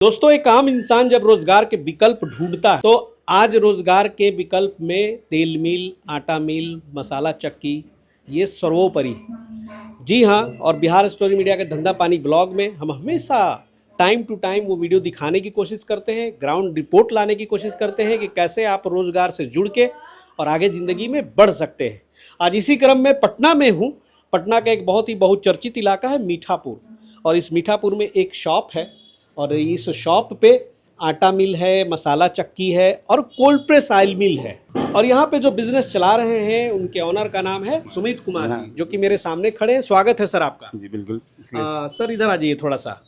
दोस्तों, एक आम इंसान जब रोजगार के विकल्प ढूंढता है तो आज रोजगार के विकल्प में तेल मिल, आटा मिल, मसाला चक्की ये सर्वोपरि है। जी हाँ, और बिहार स्टोरी मीडिया के धंधा पानी ब्लॉग में हम हमेशा टाइम टू टाइम वो वीडियो दिखाने की कोशिश करते हैं, ग्राउंड रिपोर्ट लाने की कोशिश करते हैं कि कैसे आप रोजगार से जुड़ के और आगे ज़िंदगी में बढ़ सकते हैं। आज इसी क्रम में पटना में हूँ। पटना का एक बहुत ही बहुचर्चित इलाका है मीठापुर, और इस मीठापुर में एक शॉप है और इस शॉप पे आटा मिल है, मसाला चक्की है और कोल्ड प्रेस ऑयल मिल है। और यहाँ पे जो बिजनेस चला रहे हैं उनके ऑनर का नाम है सुमित कुमार जी, जो कि मेरे सामने खड़े हैं। स्वागत है सर आपका। जी बिल्कुल। सर इधर आ जाइए थोड़ा सा।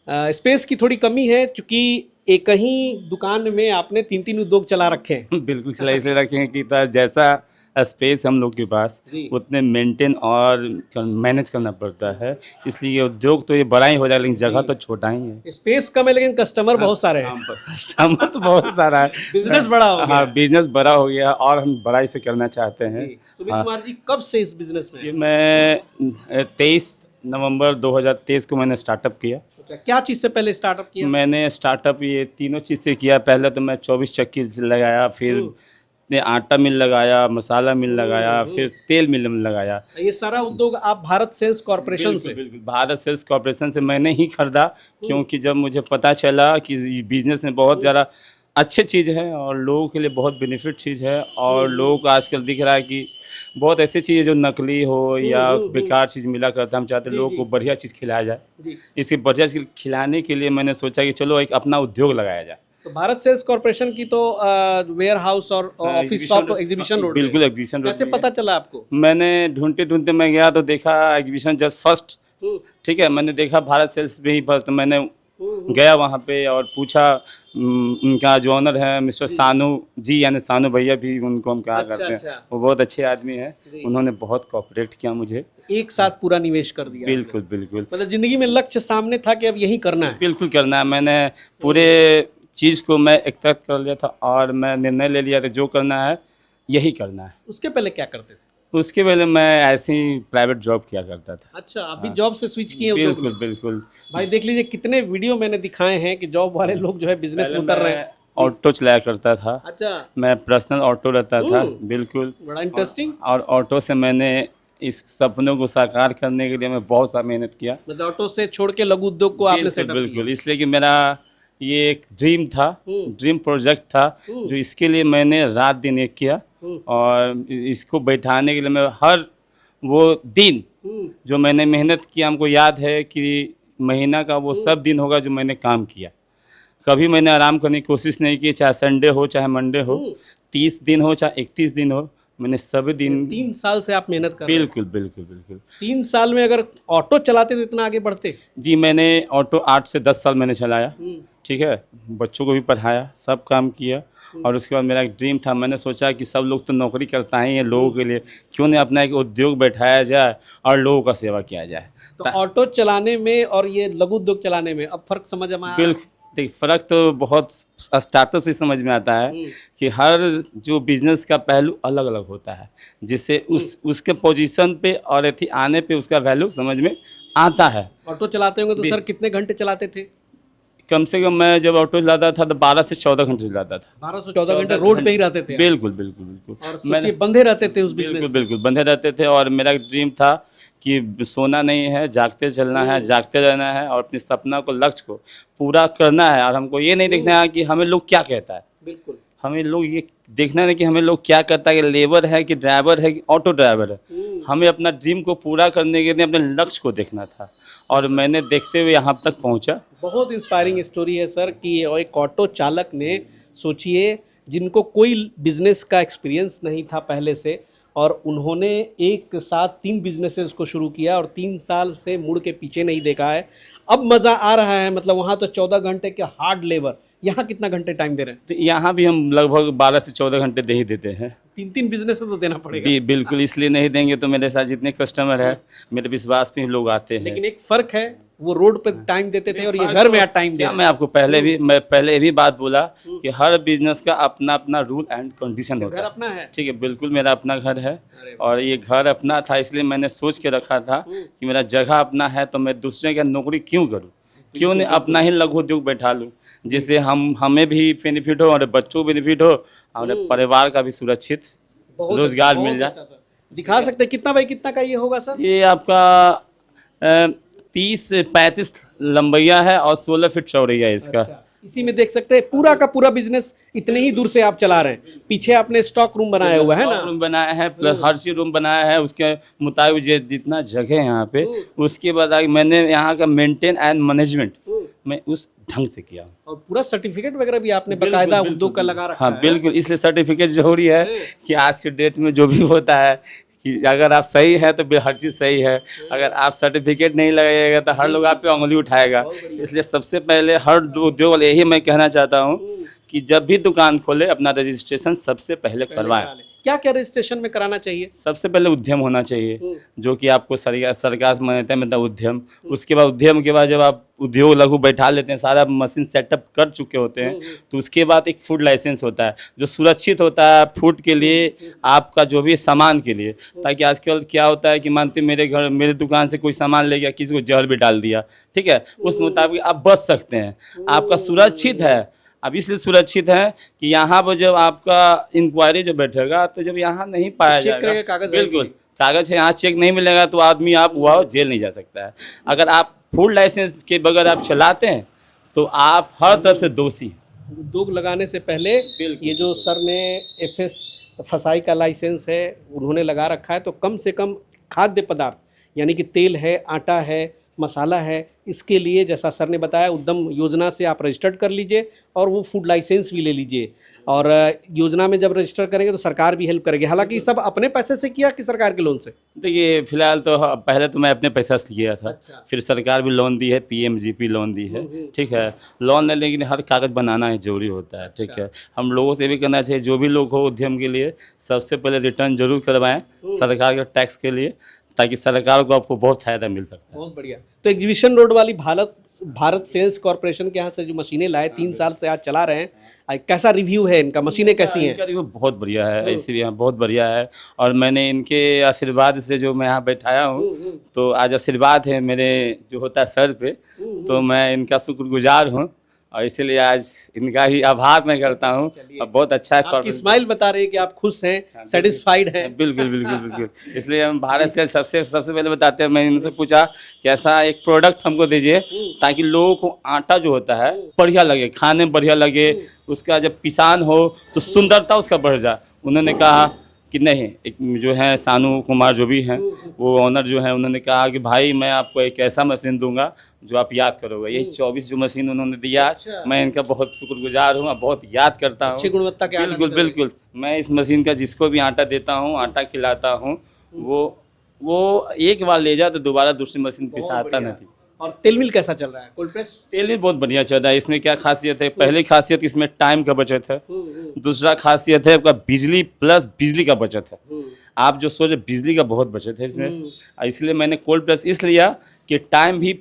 स्पेस की थोड़ी कमी है क्योंकि एक ही दुकान में आपने तीन तीन उद्योग चला रखे हैं। बिल्कुल चला इसलिए रखे हैं कि जैसा स्पेस हम लोग के पास उतने मेंटेन और मैनेज करना पड़ता है, इसलिए उद्योग तो ये बड़ा ही हो जाएगा लेकिन जगह तो छोटा ही है। स्पेस कम है लेकिन कस्टमर बहुत सारे हैं। कस्टमर तो बहुत सारा है। बिजनेस बड़ा हो गया। हाँ, बिजनेस बड़ा हो गया और हम बड़ा से करना चाहते हैं। सुमित कुमार जी, कब से इस बिजनेस में? ये मैं 23 नवंबर 2023 को मैंने स्टार्टअप किया। क्या चीज़ से पहले स्टार्टअप किया? मैंने स्टार्टअप ये तीनों चीज़ से किया। पहले तो मैं 24 चक्की लगाया, फिर आटा मिल लगाया, मसाला मिल लगाया, फिर तेल मिल लगाया। ये सारा उद्योग आप भारत सेल्स कॉर्पोरेशन से? बिल्कुल, भारत सेल्स कॉर्पोरेशन से मैंने ही खरीदा, क्योंकि जब मुझे पता चला कि बिजनेस में बहुत ज़्यादा अच्छी चीज़ है और लोगों के लिए बहुत बेनिफिट चीज़ है। और लोगों को आजकल दिख रहा है कि बहुत ऐसी चीज़ें जो नकली हो या बेकार चीज़ मिला करता है। हम चाहते हैं लोगों को बढ़िया चीज़ खिलाया जाए। इसकी बढ़िया चीज़ खिलाने के लिए मैंने सोचा कि चलो एक अपना उद्योग लगाया जाए। तो भारत सेल्स कॉर्पोरेशन की तो वेयर हाउस और ऑफिस शॉप एग्जीबिशन रोड। बिल्कुल, एग्जीबिशन रोड। कैसे पता चला आपको? मैंने ढूंढते ढूंढते मैं गया तो देखा एग्जीबिशन जस्ट फर्स्ट। ठीक है, मैंने देखा भारत सेल्स में ही फर्स्ट। मैंने गया वहाँ पे और पूछा, उनका जो ऑनर है मिस्टर सानू जी, यानी सानू भैया भी उनको हम कहा करते हैं। वो बहुत अच्छे आदमी हैं, उन्होंने बहुत कोऑपरेट किया मुझे। एक साथ पूरा निवेश कर दिया? बिल्कुल बिल्कुल। मतलब जिंदगी में लक्ष्य सामने था कि अब यही करना है? बिल्कुल करना है। मैंने पूरे चीज़ को मैं एकत्रित कर लिया था और मैं निर्णय ले लिया था जो करना है यही करना है। उसके पहले क्या करते थे? उसके पहले मैं ऐसे ही प्राइवेट जॉब किया करता था। अच्छा, अभी जॉब से स्विच किए? बिल्कुल बिल्कुल। भाई देख लीजिए कितने वीडियो मैंने दिखाए हैं कि जॉब वाले लोग जो है बिजनेस में उतर रहे हैं। ऑटो चलाया करता था। अच्छा, मैं पर्सनल ऑटो रहता था। बिल्कुल, बड़ा इंटरेस्टिंग। और ऑटो से मैंने इस सपनों को साकार करने के लिए मैं बहुत सा मेहनत किया। मतलब ऑटो से छोड़ के लघु उद्योग को आपने सेटअप किया? बिल्कुल, इसलिए कि मेरा ये एक ड्रीम था, ड्रीम प्रोजेक्ट था, जो इसके लिए मैंने रात दिन एक किया। और इसको बैठाने के लिए मैं हर वो दिन जो मैंने मेहनत किया, हमको याद है कि महीना का वो सब दिन होगा जो मैंने काम किया। कभी मैंने आराम करने की कोशिश नहीं की, चाहे संडे हो चाहे मंडे हो, 30 दिन हो चाहे 31 दिन हो, मैंने सभी दिन। 3 साल से आप मेहनत कर रहे हैं? बिल्कुल बिल्कुल बिल्कुल। 3 साल में अगर ऑटो चलाते तो इतना आगे बढ़ते? जी, मैंने ऑटो 8 से 10 साल मैंने चलाया। ठीक है, बच्चों को भी पढ़ाया, सब काम किया। और उसके बाद मेरा एक ड्रीम था, मैंने सोचा कि सब लोग तो नौकरी करता ही है लोगों के लिए, क्यों नहीं अपना एक उद्योग बैठाया जाए और लोगों का सेवा किया जाए। तो ऑटो चलाने में और ये लघु उद्योग चलाने में अब फर्क समझ में आया? बिल्कुल, देखिए फ़र्क तो बहुत स्टार्टअप से समझ में आता है कि हर जो बिजनेस का पहलू अलग अलग होता है, जिससे उसके पोजीशन पे और अथी आने पे उसका वैल्यू समझ में आता है। ऑटो चलाते होंगे तो सर कितने घंटे चलाते थे? कम से कम मैं जब ऑटो चलाता था तो 12 से 14 घंटे चलाता था। 12 से 14 घंटे रोड पे ही रहते थे? बिल्कुल बिल्कुल बिल्कुल। और सोचिए बंधे रहते थे उस बिजनेस? बिल्कुल बिल्कुल बंधे रहते थे। और मेरा एक ड्रीम था कि सोना नहीं है, जागते चलना है, जागते रहना है और अपने सपना को, लक्ष्य को पूरा करना है। और हमको ये नहीं देखना है कि हमें लोग क्या कहता है। बिल्कुल, हमें लोग ये देखना है कि हमें लोग क्या कहता है, कि लेबर है कि ड्राइवर है कि ऑटो ड्राइवर है। हमें अपना ड्रीम को पूरा करने के लिए अपने लक्ष्य को देखना था और मैंने देखते हुए यहाँ तक पहुँचा। बहुत इंस्पायरिंग स्टोरी है सर कि एक ऑटो चालक ने, सोचिए जिनको कोई बिजनेस का एक्सपीरियंस नहीं था पहले से, और उन्होंने एक साथ 3 बिजनेसेस को शुरू किया और 3 साल से मुड़ के पीछे नहीं देखा है। अब मज़ा आ रहा है। मतलब वहाँ तो 14 घंटे के हार्ड लेबर, यहाँ कितना घंटे टाइम दे रहे हैं? तो यहाँ भी हम लगभग 12 से 14 घंटे दे ही देते हैं। 3-3 बिजनेस तो देना पड़ेगा। बिल्कुल, इसलिए नहीं देंगे तो मेरे साथ जितने कस्टमर है, मेरे विश्वास पे ही लोग आते हैं। लेकिन एक फ़र्क है, वो रोड पे टाइम देते थे और ये घर में आज टाइम दे। मैं आपको पहले भी बात बोला कि हर बिजनेस का अपना अपना रूल एंड कंडीशन होता है। घर अपना है? ठीक है, बिल्कुल मेरा अपना घर है और ये घर अपना था, इसलिए मैंने सोच के रखा था कि मेरा जगह अपना है तो मैं दूसरे का नौकरी क्यों करूँ। क्यों नहीं अपना ही लघु उद्योग बैठा लूँ, जिससे हमें भी बेनिफिट हो, हमारे बच्चों को बेनिफिट हो, हमारे परिवार का भी सुरक्षित बहुत रोजगार अच्छा, मिल बहुत जाए। अच्छा सर। दिखा सकते हैं कितना बाई कितना का ये होगा सर? ये आपका 30-35 लंबैया है और 16 फीट चौड़ैया है इसका। अच्छा, इसी में देख सकते हैं पूरा का पूरा बिजनेस इतने ही दूर से आप चला रहे हैं। पीछे आपने स्टॉक रूम बनाया हुआ है ना? रूम बनाया है, प्लस हर चीज रूम बनाया है, उसके मुताबिक जितना जगह है यहाँ पे, उसके बाद आगे मैंने यहाँ का मेंटेन एंड मैनेजमेंट मैं उस ढंग से किया। और पूरा सर्टिफिकेट वगैरह भी आपने बकायदा उद्योग का लगा रखा हाँ है। बिल्कुल, इसलिए सर्टिफिकेट जरूरी है कि आज के डेट में जो भी होता है कि अगर आप सही है तो हर चीज़ सही है, अगर आप सर्टिफिकेट नहीं लगाइएगा तो हर लोग आप पे उंगली उठाएगा। इसलिए सबसे पहले हर उद्योग वाले यही मैं कहना चाहता हूँ कि जब भी दुकान खोले अपना रजिस्ट्रेशन सबसे पहले करवाएं। क्या क्या रजिस्ट्रेशन में कराना चाहिए? सबसे पहले उद्यम होना चाहिए, जो कि आपको सरकार से मान्यता मिलता है उद्यम। उसके बाद उद्यम के बाद जब आप उद्योग लघु बैठा लेते हैं, सारा मशीन सेटअप कर चुके होते हैं, तो उसके बाद एक फूड लाइसेंस होता है जो सुरक्षित होता है फूड के लिए, आपका जो भी सामान के लिए। ताकि आजकल क्या होता है कि मानते मेरे दुकान से कोई सामान ले गया, किसी को जहर भी डाल दिया, ठीक है, उस मुताबिक आप बच सकते हैं, आपका सुरक्षित है। अब इसलिए सुरक्षित है कि यहाँ पर जब आपका इंक्वायरी जब बैठेगा तो जब यहाँ नहीं पाया जाएगा, कागज बिल्कुल कागज है, यहाँ चेक नहीं मिलेगा तो आदमी आप हुआ जेल नहीं जा सकता है। अगर आप फूड लाइसेंस के बगैर आप चलाते हैं तो आप हर तरफ से दोषी। उद्योग लगाने से पहले ये जो सर ने FS फसाई का लाइसेंस है उन्होंने लगा रखा है, तो कम से कम खाद्य पदार्थ यानी कि तेल है, आटा है, मसाला है, इसके लिए जैसा सर ने बताया उद्यम योजना से आप रजिस्टर्ड कर लीजिए और वो फूड लाइसेंस भी ले लीजिए। और योजना में जब रजिस्टर करेंगे तो सरकार भी हेल्प करेगी। हालांकि सब अपने पैसे से किया कि सरकार के लोन से? देखिए फिलहाल तो पहले तो मैं अपने पैसा से किया था। अच्छा। फिर सरकार भी लोन दी है, PMGP लोन दी है, ठीक है, लोन है, लेकिन हर कागज़ बनाना है जरूरी होता है, ठीक है। हम लोगों से भी करना चाहिए, जो भी लोग हो उद्यम के लिए सबसे पहले रिटर्न जरूर करवाएं सरकार के टैक्स के लिए, ताकि सरकार को आपको बहुत फायदा मिल सकता है। बहुत बढ़िया। तो एग्जीबिशन रोड वाली भारत सेल्स कॉर्पोरेशन के यहाँ से जो मशीनें लाए 3 साल से आज चला रहे हैं, कैसा रिव्यू है इनका? मशीनें कैसी हैं? इनका रिव्यू बहुत बढ़िया है, इसीलिए यहाँ बहुत बढ़िया है। और मैंने इनके आशीर्वाद से जो मैं यहाँ बैठाया हूँ, तो आज आशीर्वाद है मेरे जो होता है सर पे, तो मैं इनका शुक्रगुजार हूँ और इसीलिए आज इनका ही आभार मैं करता हूँ। और बहुत अच्छा है, आपकी स्माइल बता रही है कि आप खुश हैं, सेटिस्फाइड हैं। बिल्कुल बिल्कुल बिल्कुल। इसलिए हम भारत से सबसे पहले बताते हैं, मैंने इनसे पूछा कि ऐसा एक प्रोडक्ट हमको दीजिए ताकि लोगों को आटा जो होता है बढ़िया लगे, खाने में बढ़िया लगे, उसका जब पिसान हो तो सुंदरता उसका बढ़ जाए। उन्होंने कहा कि नहीं, एक जो है सानू कुमार जो भी हैं वो ऑनर जो है, उन्होंने कहा कि भाई मैं आपको एक ऐसा मशीन दूंगा जो आप याद करोगे। यही 24 जो मशीन उन्होंने दिया, मैं इनका बहुत शुक्रगुजार हूँ, बहुत याद करता हूँ। अच्छी गुणवत्ता के बिल्कुल बिल्कुल। मैं इस मशीन का जिसको भी आटा देता हूँ, आटा खिलाता हूँ, वो एक बार ले जाए तो दोबारा दूसरी मशीन पिसाता नहीं। और तेल मिल कैसा चल रहा है? कोल्ड प्रेस तेल भी बहुत बढ़िया चल रहा है। इसमें क्या खासियत है? पहली खासियत इसमें टाइम का बचत है, दूसरा खासियत है आपका बिजली प्लस बिजली का बचत है। आप जो सोचे बिजली का बहुत बचत है इसमें, इसलिए मैंने कोल्ड प्रेस इसलिए कि टाइम भी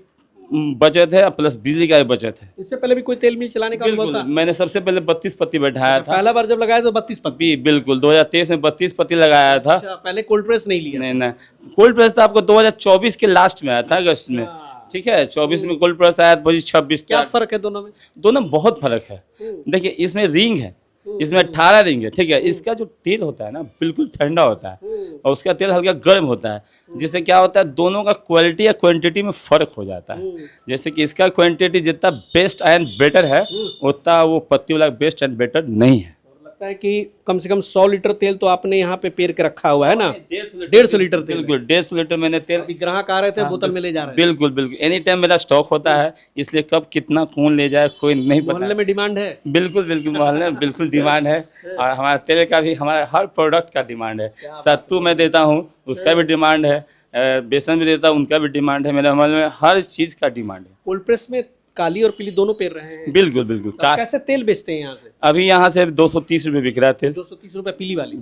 बचत है प्लस बिजली का भी बचत है। इससे पहले भी कोई तेल मिल चलाने का अनुभव था? मैंने सबसे पहले 32 पत्ती बैठाया था। पहला बार जब लगाया तो 32 पत्ती? बिल्कुल 2023 में 32 पत्ती लगाया था। अच्छा, पहले कोल्ड प्रेस नहीं लिया? नहीं, कोल्ड प्रेस तो आपको 2024 के लास्ट में आया था, अगस्त में, ठीक है। 24 में कोल्ड प्रेस आया, 26 क्या फर्क है दोनों में? दोनों बहुत फर्क है। देखिए इसमें रिंग है, इसमें 18 रिंग है, ठीक है। इसका जो तेल होता है ना बिल्कुल ठंडा होता है और उसका तेल हल्का गर्म होता है, जिससे क्या होता है दोनों का क्वालिटी या क्वांटिटी में फ़र्क हो जाता है। जैसे कि इसका क्वांटिटी जितना बेस्ट एंड बेटर है उतना वो पत्ती वाला बेस्ट एंड बेटर नहीं है। लगता है कि कम से कम 100 लीटर तेल तो आपने यहाँ पे पेर के रखा हुआ है ना? 150 लीटर तेल? बिल्कुल 150 लीटर मैंने तेल। ग्राहक आ रहे थे बोतल में ले जा रहे हैं? बिल्कुल बिल्कुल, एनी टाइम मेरा स्टॉक होता है, इसलिए कब कितना कौन ले जाए कोई नहीं पता। मोहल्ले में डिमांड है? बिल्कुल बिल्कुल, मोहल्ले में बिल्कुल डिमांड है। और हमारा तेल का भी, हमारा हर प्रोडक्ट का डिमांड है। सत्तू मैं देता हूँ उसका भी डिमांड है, बेसन भी देता हूँ उनका भी डिमांड है। मेरे मोहल्ले में हर चीज़ का डिमांड है। कोल्ड प्रेस में काली और पीली दोनों पेर रहे हैं? बिल्कुल बिल्कुल। कैसे तेल बेचते हैं यहाँ से? अभी यहाँ से 230 रुपये बिक रहा है तेल। 230 रुपए पीली वाली?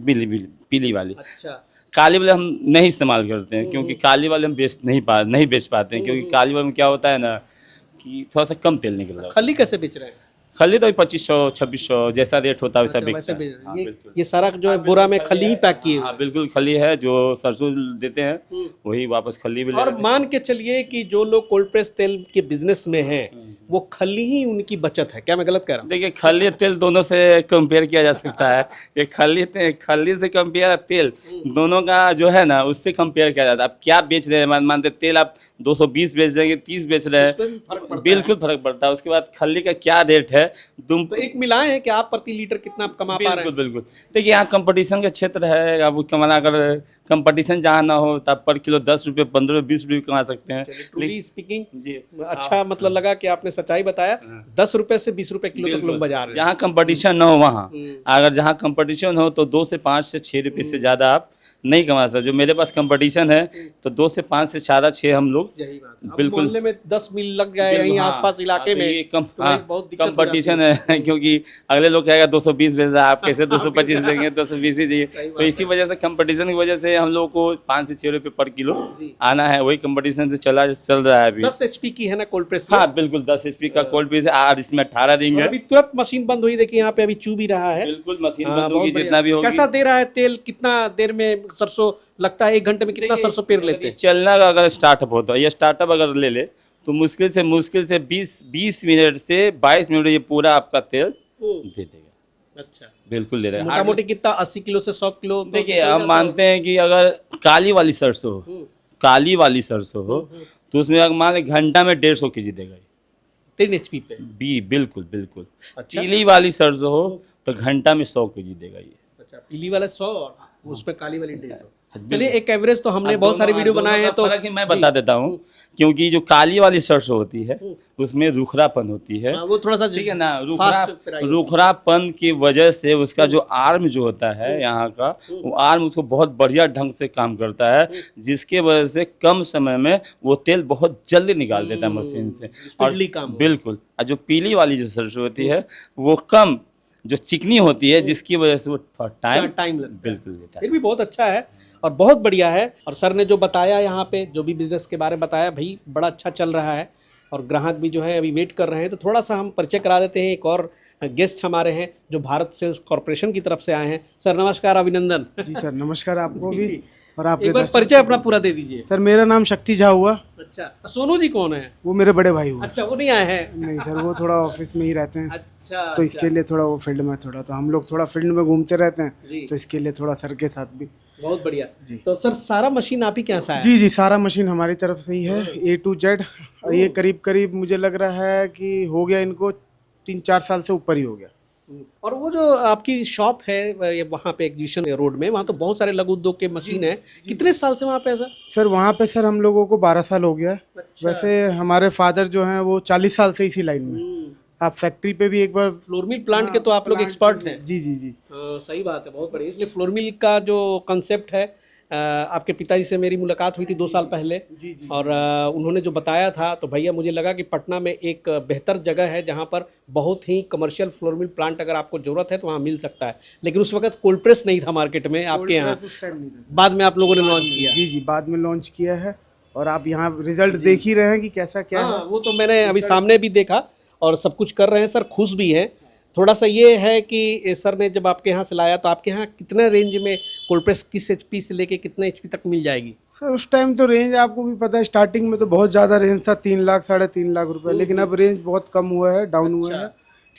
पीली वाली। अच्छा। काली वाले हम नहीं इस्तेमाल करते हैं, क्योंकि काली वाले हम नहीं बेच पाते हैं, क्योंकि काली वाले में क्या होता है ना कि थोड़ा सा कम तेल निकल रहा है। खली कैसे बेच रहे हैं? खली तो 2500 2600 जैसा रेट होता है वैसा वैसे बिकता भी है। हाँ, ये बिल्कुल। ये सारा जो है बोरा में खली ही पैक किए हुए हाँ बिल्कुल खली है, जो सरसों देते हैं वही वापस खली भी ले और लेते हैं। मान के चलिए कि जो लोग कोल्ड प्रेस तेल के बिजनेस में हैं वो खली ही उनकी बचत है, क्या मैं गलत कह रहा हूँ? देखिए खली तेल दोनों से कंपेयर किया जा सकता है। ये खली से कंपेयर तेल दोनों का जो है ना उससे कंपेयर किया जाता है। आप क्या बेच रहे हैं, मानते तेल आप 220 बेच रहे हैं 30 बेच रहे उसमें भी फर्क पड़ता हैं, बिल्कुल फर्क पड़ता है। उसके बाद खली का क्या रेट है तुम तो एक मिलाए हैं कि आप प्रति लीटर कितना आप कमा पा रहे बिल्कुल हैं? बिल्कुल। देखिए यहाँ कंपटीशन का क्षेत्र है, अब कमाना अगर कंपटीशन जहाँ ना हो तब पर किलो 10 रुपये 15 रुपये 20 रुपये कमा सकते हैं। ट्रूली स्पीकिंग जी अच्छा मतलब लगा कि आपने सच्चाई बताया। 10 रुपए से 20 रुपए किलो तक लोग बाजार रहे हैं। जहाँ कंपटीशन ना हो वहाँ, अगर जहाँ कंपटीशन हो तो 2 से 5 से 6 रुपये से ज़्यादा आप नहीं कमा सकते। जो मेरे पास कंपटीशन है तो 2 से 5 से 4 6 हम लोग यही बात है। अब बिल्कुल। मोहल्ले में 10 मिल लग जाए यहीं हाँ, आसपास इलाके तो में ये तो भाई बहुत दिक्कत हो जाती कंपटीशन है क्योंकि अगले लोग कहेगा 220 बेच रहा है, आप कैसे 225 देंगे, 220 ही दिए। तो इसी वजह से कंपटीशन की वजह से हम लोग को 5 से 6 रुपये पर किलो आना है, वही कंपटीशन से चल रहा है अभी। 10 HP की है ना कोल्ड प्रेस? हाँ बिल्कुल 10 HP का कोल्ड प्रेस है और इसमें 18 रिंग है। अभी तुरंत मशीन बंद हुई, देखिए यहाँ पे अभी चू भी रहा है। बिल्कुल मशीन हाँ, बंद बहुत होगी बढ़िया। जितना भी होगी। कैसा दे रहा है तेल, कितना देर में सरसों लगता है? 1 घंटे में कितना सरसों पेर लेते हैं? चलना का अगर स्टार्टअप होता है, ये स्टार्टअप अगर ले ले तो मुश्किल से 20 मिनट से 22 मिनट ये पूरा आपका तेल दे देगा। अच्छा, बिल्कुल दे देगा। मोटा मोटी कितना 80 किलो से 100 किलो? तो देखिए हम मानते हैं कि अगर काली वाली सरसों हो तो उसमें अगर मान लें घंटा में 150 kg देगा ये। 3 HP पे? बिल्कुल बिल्कुल। अच्छा। पीली वाली सरसों हो तो घंटा में 100 kg देगा ये। अच्छा, पीली वाला 100 और उसमें काली वाली 150। बिल्कुल। चलिए एक एवरेज तो हमने बहुत सारे वीडियो बनाए हैं तो फर्क ही मैं बता देता हूँ, क्योंकि जो काली वाली सरसों होती है उसमें रुखरापन होती है। हाँ, वो थोड़ा सा ठीक है ना, फास्ट पेराई। रुखरापन की वजह से उसका जो आर्म जो होता है यहाँ का, वो आर्म उसको बहुत बढ़िया ढंग से काम करता है, जिसके वजह से कम समय में वो तेल बहुत जल्दी निकाल देता है मशीन से। स्पीडली काम हो। बिल्कुल। और जो पीली वाली जो सरसों होती है वो कम जो चिकनी होती है, जिसकी वजह से वो थोड़ा टाइम लगता है। बिल्कुल लेता है। फिर भी बहुत अच्छा है और बहुत बढ़िया है। और सर ने जो बताया यहाँ पे, जो भी बिजनेस के बारे में बताया, भाई बड़ा अच्छा चल रहा है और ग्राहक भी जो है अभी वेट कर रहे हैं। तो थोड़ा सा हम परिचय करा देते हैं। एक और गेस्ट हमारे हैं जो भारत सेल्स कॉर्पोरेशन की तरफ से आए हैं। सर नमस्कार, अभिनंदन। जी सर नमस्कार आपको भी और आपके एक बार दर्शक- परिचय अपना पूरा दे दीजिए। सर मेरा नाम शक्ति झा हुआ, अच्छा, सोनू जी कौन है? वो मेरे बड़े भाई हुआ। अच्छा, वो नहीं आए हैं? नहीं सर वो थोड़ा ऑफिस में ही रहते हैं, अच्छा, तो इसके लिए थोड़ा वो फील्ड में थोड़ा, तो हम लोग थोड़ा फील्ड में घूमते रहते जी। हैं, तो इसके लिए थोड़ा सर के साथ भी। बहुत बढ़िया जी। तो सर सारा मशीन आप ही के यहाँ से आया? जी जी सारा मशीन हमारी तरफ से ही है A to Z। ये करीब करीब मुझे लग रहा है कि हो गया इनको 3-4 साल से ऊपर ही हो गया। और वो जो आपकी शॉप है ये वहाँ पे एग्जीबिशन रोड में, वहाँ तो बहुत सारे लघु उद्योग के मशीन है। कितने साल से वहाँ पे है सर? सर वहाँ पे सर हम लोगों को 12 साल हो गया है। अच्छा। वैसे हमारे फादर जो हैं वो 40 साल से इसी लाइन में। आप फैक्ट्री पे भी एक बार फ्लोर मिल प्लांट के तो आप लोग एक्सपर्ट हैं। जी जी जी सही बात है, बहुत बढ़िया। इसलिए फ्लोर मिल का जो कंसेप्ट है, आपके पिताजी से मेरी मुलाकात हुई थी 2 साल पहले। जी जी और उन्होंने जो बताया था तो भैया मुझे लगा कि पटना में एक बेहतर जगह है जहाँ पर बहुत ही कमर्शियल फ्लोर मिल प्लांट अगर आपको ज़रूरत है तो वहाँ मिल सकता है। लेकिन उस वक्त कोल्ड प्रेस नहीं था मार्केट में आपके यहाँ, उस टाइम नहीं था। बाद में आप लोगों ने लॉन्च किया। जी जी बाद में लॉन्च किया है और आप यहाँ रिजल्ट देख ही रहे हैं कि कैसा क्या है। हाँ, वो तो मैंने अभी सामने भी देखा और सब कुछ कर रहे हैं सर, खुश भी हैं। थोड़ा सा ये है कि सर ने जब आपके यहाँ से लाया तो आपके यहाँ कितने रेंज में कोल्ड प्रेस किस HP से लेके कितने HP तक मिल जाएगी? सर उस टाइम तो रेंज आपको भी पता है, स्टार्टिंग में तो बहुत ज़्यादा रेंज था, 3 लाख 3.5 लाख रुपए, लेकिन अब रेंज बहुत कम हुआ है, डाउन हुआ है,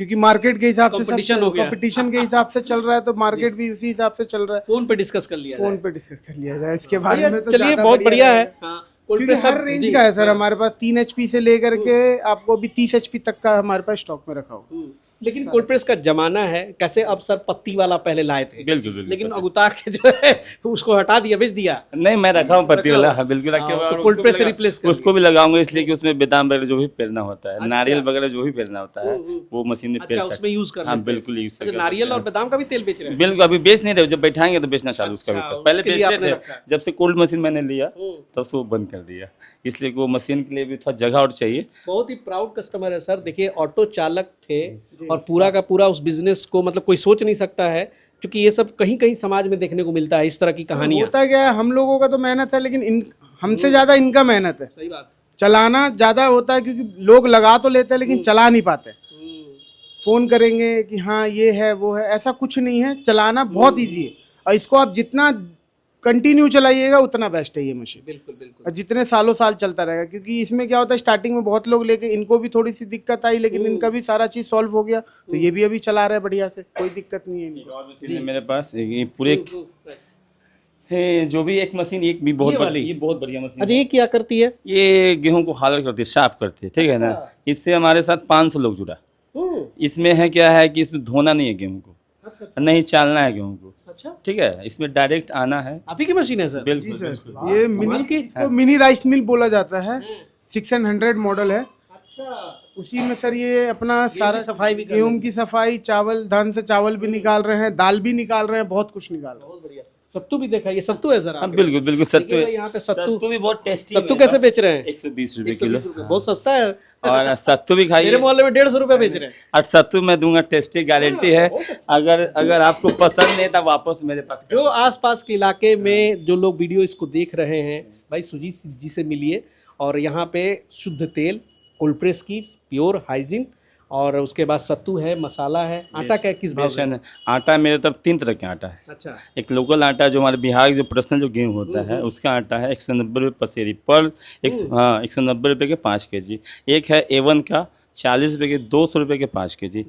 क्योंकि मार्केट के हिसाब से Competition हो गया। कंपटीशन के हिसाब से चल रहा है, तो मार्केट भी उसी हिसाब से चल रहा है। फोन पे डिस्कस कर लिया फोन पे डिस्कस कर लिया जाए इसके बारे भैया, में तो चलिए ज़्यादा बहुत बढ़िया है। रहेगा। हाँ, कोल्ड क्योंकि प्रेस हर रेंज का है सर हमारे पास, 3 HP से लेकर के आपको अभी 30 HP तक का हमारे पास स्टॉक में रखा हो। लेकिन कोल्ड प्रेस का जमाना है, कैसे अब सर पत्ती वाला पहले लाए थे, बिल्कुल बिल्कुल। लेकिन अगुता के जो है उसको हटा दिया, बेच दिया। नहीं मैं रखा हूँ पत्ती वाला, हाँ, बिल्कुल रखे हुए हैं। तो और कोल्ड उसको प्रेस भी से लगा- रिप्लेस कर उसको भी लगाऊंगा, इसलिए कि उसमें बादाम वगैरह जो भी पेरना होता है, नारियल वगैरह जो भी पेरना होता है वो मशीन में पेर अच्छा, सकते उसमें यूज कर हाँ लेते हैं। बिल्कुल यूज अच्छा, नारियल और बादाम का भी तेल बेच रहे हैं? बिल्कुल। अभी बेच नहीं रहे, जब बैठाएंगे तो बेचना चालू उसका भी अच्छा, कर। पहले उसके लिए बेचते आपने थे, रखा है। जब से कोल्ड मशीन मैंने लिया तब से वो बंद कर दिया, इसलिए कि वो मशीन के लिए भी थोड़ा जगह और चाहिए। बहुत ही प्राउड कस्टमर है सर। देखिए ऑटो चालक थे और पूरा का पूरा उस बिजनेस को, मतलब कोई सोच नहीं सकता है, क्योंकि ये सब कहीं कहीं समाज में देखने को मिलता है इस तरह की कहानियां। होता क्या है, हम लोगों का तो मेहनत है, लेकिन हमसे ज़्यादा इनका मेहनत है। सही बात। चलाना ज़्यादा होता है, क्योंकि लोग लगा तो लेते हैं लेकिन चला नहीं पाते। फ़ोन करेंगे कि हाँ ये है वो है, ऐसा कुछ नहीं है। चलाना बहुत ईजी है और इसको आप जितना कंटिन्यू चलाइएगा उतना बेस्ट है ये मशीन। बिल्कुल बिल्कुल। और जितने सालों साल चलता रहेगा, क्योंकि इसमें क्या होता है स्टार्टिंग में बहुत लोग लेके इनको भी थोड़ी सी दिक्कत आई, लेकिन इनका भी सारा चीज़ सॉल्व हो गया, तो ये भी अभी चला रहे हैं बढ़िया से, कोई दिक्कत नहीं है इनको। और मशीन है मेरे पास ये पूरे है, जो भी एक मशीन एक भी बहुत वाली? ये बहुत बढ़िया मशीन अच्छा, ये क्या करती है? ये गेहूं को हालत करती है, साफ करती है, ठीक है ना। इससे हमारे साथ 500 लोग जुड़ा। इसमें है क्या है कि इसमें धोना नहीं है गेहूं को, अच्छा नहीं चालना है गेहूं को, अच्छा, ठीक है। इसमें डायरेक्ट आना है। आप ही की मशीन है सर? जी बिल्कुल सर, बिल्कुल। ये कमाल की। इसको मिनी राइस मिल बोला जाता है। 600 मॉडल है। अच्छा, उसी में सर ये अपना सारा सफाई भी कर गेहूं की सफाई, चावल, धान से चावल भी निकाल रहे हैं, दाल भी निकाल रहे हैं, बहुत कुछ निकाल रहे हैं। बहुत बढ़िया। सत्तू भी देखा, ये सत्तू है सर? हाँ बिल्कुल बिल्कुल। सत्तू देखिए भाई, यहाँ पे सत्तू भी बहुत टेस्टी। सत्तू कैसे बेच रहे हैं? 120 रुपए किलो। 120 रुपए, बहुत सस्ता है। और सत्तू भी मेरे खाइए। मोहल्ले में 150 रुपए बेच रहे हैं। और सत्तू मैं दूंगा, टेस्टी गारंटी है। अगर आपको पसंद नहीं तो वापस मेरे पास जो आसपास के इलाके में जो लोग वीडियो इसको देख रहे हैं, भाई सुजीत जी से मिलिए। और यहाँ पे शुद्ध तेल, कोल्ड प्रेस की, प्योर हाइजीन, और उसके बाद सत्तू है, मसाला है। आटा क्या किस भाव बेसन है। आटा मेरे तरफ 3 तरह के आटा है। अच्छा, एक लोकल आटा जो हमारे बिहार के जो पर्सनल जो गेहूँ होता है उसका आटा है 190 रुपये पसेरी पर। हाँ 190 रुपये के 5 kg। एक है A1 का 40 रुपये के 200 रुपये के 5 kg।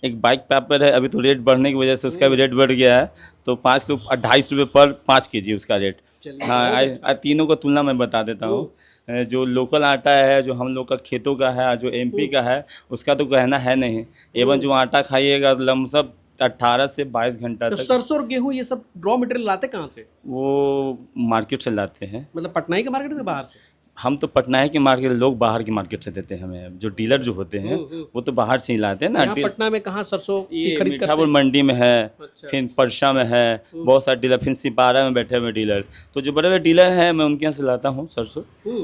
एक बाइक पेपर है, अभी तो रेट बढ़ने की वजह से उसका भी रेट बढ़ गया है, तो 250 रुपये पर 5 kg उसका रेट। हाँ तीनों को तुलना मैं बता देता हूँ। जो लोकल आटा है जो हम लोग का खेतों का है, जो MP का है, उसका तो कहना है नहीं। एवं जो आटा खाइएगा लमसम 18 से 22 घंटा तो तक। सरसों और गेहूं ये सब रॉ मटेरियल लाते कहाँ से? वो मार्केट से लाते हैं। मतलब पटना के मार्केट से, बाहर से? हम तो पटना के मार्केट, लोग बाहर की मार्केट से देते हैं हमें। जो डीलर जो होते हैं वो तो बाहर से ही लाते हैं ना। यहाँ पटना में कहाँ सरसों की ये खरीद करते मीठापुर हैं? मंडी में है, अच्छा। फिर परसा में है, बहुत सारे डीलर, फिर सिपारा में बैठे हुए डीलर। तो जो बड़े बड़े डीलर हैं मैं उनके यहाँ से लाता हूँ सरसों।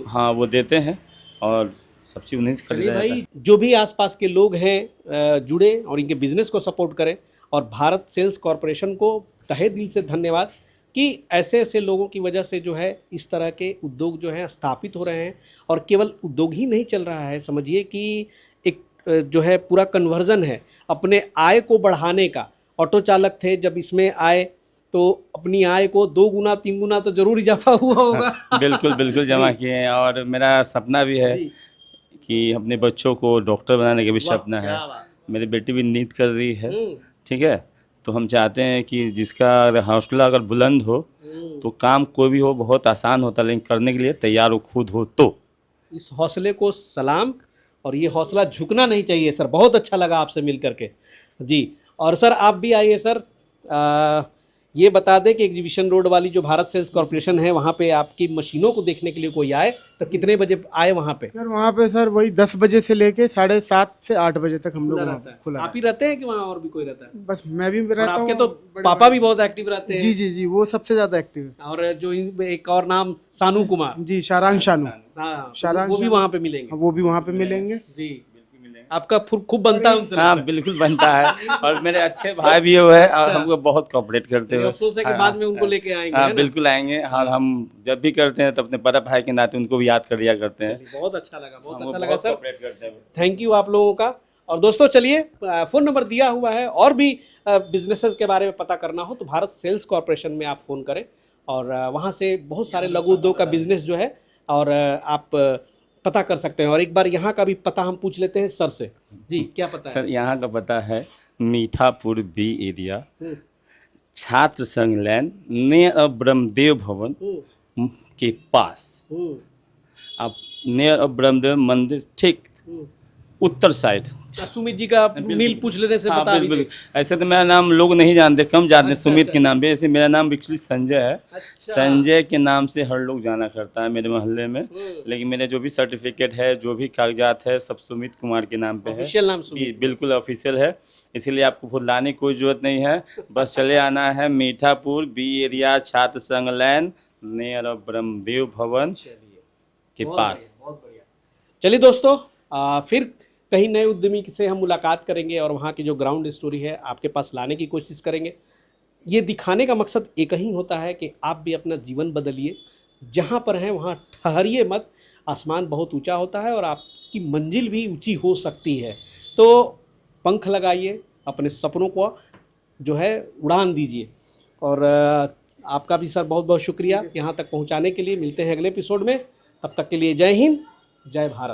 हाँ वो देते हैं और सब चीज़ उन्हीं से चलिए खरीदा भाई, जो भी आसपास के लोग हैं जुड़े और इनके बिजनेस को सपोर्ट करें। और भारत सेल्स कॉरपोरेशन को तहे दिल से धन्यवाद कि ऐसे ऐसे लोगों की वजह से जो है इस तरह के उद्योग जो हैं स्थापित हो रहे हैं। और केवल उद्योग ही नहीं चल रहा है, समझिए कि एक जो है पूरा कन्वर्जन है अपने आय को बढ़ाने का। ऑटो चालक थे, जब इसमें आए तो अपनी आय को 2 गुना 3 गुना तो जरूर इजाफा हुआ होगा। बिल्कुल बिल्कुल जमा किए हैं। और मेरा सपना भी है कि अपने बच्चों को डॉक्टर बनाने का भी सपना है। मेरी बेटी भी नीट कर रही है, ठीक है। तो हम चाहते हैं कि जिसका हौसला अगर बुलंद हो तो काम कोई भी हो बहुत आसान होता, लेकिन करने के लिए तैयार हो खुद हो तो। इस हौसले को सलाम, और ये हौसला झुकना नहीं चाहिए सर। बहुत अच्छा लगा आपसे मिल करके जी। और सर आप भी आइए सर। ये बता दें कि एग्जीबिशन रोड वाली जो भारत सेल्स कॉर्पोरेशन है वहाँ पे आपकी मशीनों को देखने के लिए कोई आए तो कितने बजे आए वहाँ पे? सर वहाँ पे सर वही 10 बजे से लेके 7:30 से 8 बजे तक हम लोग वहाँ पे खुला आप ही रहते हैं कि वहाँ और भी कोई रहता है? बस मैं भी रहता हूँ। आपके तो पापा भी बहुत एक्टिव रहते हैं। जी जी जी, वो सबसे ज्यादा एक्टिव है। और जो एक और नाम सानू कुमार, जी शारांग शानू, हाँ, शारांग वो भी वहाँ पे मिलेंगे। वो भी वहाँ पे मिलेंगे जी, आपका खूब बनता है उनसे। हाँ बिल्कुल बनता है। और मेरे अच्छे भाई भी वो है और हमको बहुत कोऑपरेट करते हुए। अफसोस है कि बाद में उनको लेके आएंगे। हाँ बिल्कुल आएंगे। और हम जब भी करते हैं तो अपने बड़ा भाई के नाते उनको भी याद कर दिया करते हैं। बहुत अच्छा लगा, बहुत अच्छा लगा सर। कोऑपरेट करते हैं। थैंक यू आप लोगों का। और दोस्तों चलिए, फ़ोन नंबर दिया हुआ है, और भी बिजनेसेस के बारे में पता करना हो तो भारत सेल्स कॉर्पोरेशन में आप फ़ोन करें और वहाँ से बहुत सारे लघु उद्योग का बिजनेस जो है और आप पता कर सकते हैं। और एक बार यहाँ का भी पता हम पूछ लेते हैं सर से। जी क्या पता है सर? यहाँ का पता है मीठापुर B एरिया, छात्र संघ लैन, नियर ब्रह्मदेव भवन के पास। आप नियर ब्रह्मदेव मंदिर ठीक उत्तर साइड। सुमित जी का मिल पूछ लेने से हाँ, बता बिल्कुल। ऐसे तो मेरा नाम लोग नहीं जानते, कम जानते सुमित के नाम पे। ऐसे मेरा नाम एक्चुअली संजय है। संजय के नाम से हर लोग जाना करता है मेरे मोहल्ले में। लेकिन मेरे जो भी सर्टिफिकेट है, जो भी कागजात है, सब सुमित कुमार के नाम पे है। ऑफिशियल नाम सुमित, बिल्कुल ऑफिशियल है। इसीलिए आपको भुलाने की कोई जरूरत नहीं है, बस चले आना है मीठापुर B एरिया, छात्र संघ लैन, नियर ब्रह्मदेव भवन के पास। चलिए दोस्तों, फिर कहीं नए उद्यमी से हम मुलाकात करेंगे और वहाँ की जो ग्राउंड स्टोरी है आपके पास लाने की कोशिश करेंगे। ये दिखाने का मकसद एक ही होता है कि आप भी अपना जीवन बदलिए। जहाँ पर हैं वहाँ ठहरिए मत। आसमान बहुत ऊंचा होता है और आपकी मंजिल भी ऊंची हो सकती है। तो पंख लगाइए, अपने सपनों को जो है उड़ान दीजिए। और आपका भी सर बहुत बहुत शुक्रिया यहाँ तक पहुँचाने के लिए। मिलते हैं अगले एपिसोड में, तब तक के लिए जय हिंद, जय भारत।